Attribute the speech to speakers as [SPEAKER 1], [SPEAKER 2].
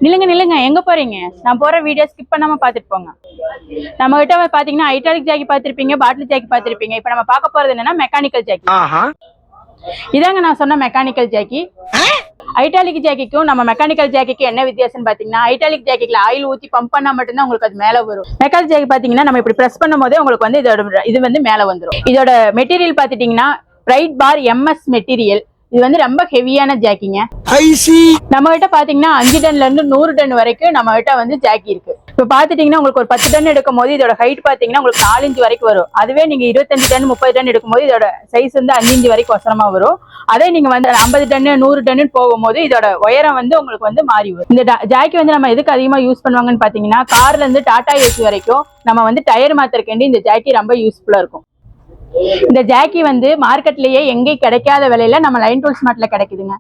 [SPEAKER 1] நில்லுங்க நில்லுங்க, எங்க போறீங்க? நான் போற வீடியோ ஸ்கிப் பண்ணாம பாத்துட்டு போங்க. நம்ம கிட்ட பாத்தீங்கன்னா ஐட்டாலிக் ஜாக்கி பாத்திருப்பீங்க, பாட்டில் ஜாக்கி பாத்திருப்பீங்க. இப்ப நம்ம பார்க்க போறது என்னன்னா மெக்கானிக்கல் ஜாக்கி. இதாங்க நான் சொன்ன மெக்கானிக்கல் ஜாக்கி. ஐட்டாலிக் ஜாக்கிக்கும் நம்ம மெக்கானிக்கல் ஜாக்கிக்கு என்ன வித்தியாசம் பாத்தீங்கன்னா, ஐட்டாலிக் ஜாக்கில ஆயில் ஊத்தி பம்ப் பண்ணா மட்டும்தான் உங்களுக்கு அது மேல வரும். மெக்கானிக்கல் ஜாக்கி பாத்தீங்கன்னா நம்ம இப்படி பிரஸ் பண்ணும் போதே உங்களுக்கு வந்து இது வந்து மேல வந்துடும். இதோட மெட்டீரியல் பாத்துட்டீங்கன்னா பிரைட் பார் எம்எஸ் மெட்டீரியல். இது வந்து ரொம்ப ஹெவியான ஜாக்கிங்க. நம்ம கிட்ட பாத்தீங்கன்னா 5 டன்ல இருந்து 100 டன் வரைக்கும் நம்ம கிட்ட வந்து ஜாக்கி இருக்கு. இப்ப பாத்துட்டீங்கன்னா உங்களுக்கு ஒரு 10 டன் எடுக்கும் போது இதோட ஹைட் பாத்தீங்கன்னா உங்களுக்கு 4 இன்ச் வரைக்கும் வரும். அதுவே நீங்க 25 டன் 30 டன் எடுக்கும் போது இதோட சைஸ் வந்து 5 இன்ச் வரைக்கும் ஒசரமா வரும். அதே நீங்க வந்து 50 டன் 100 டன் போகும்போது இதோட உயரம் வந்து உங்களுக்கு வந்து மாறி வரும். இந்த ஜாக்கி வந்து நம்ம எதுக்கு அதிகமா யூஸ் பண்ணுவாங்கன்னு பாத்தீங்கன்னா, கார்ல இருந்து டாடா ஏசி வரைக்கும் நம்ம வந்து டயர் மாத்திரக்கேண்டி இந்த ஜாக்கி ரொம்ப யூஸ்ஃபுல்லா இருக்கும். இந்த ஜாக்கி வந்து மார்க்கெட்லயே எங்கேயும் கிடைக்காத விலையில நம்ம லைன் டூல்ஸ் மார்ட்ல கிடைக்குதுங்க.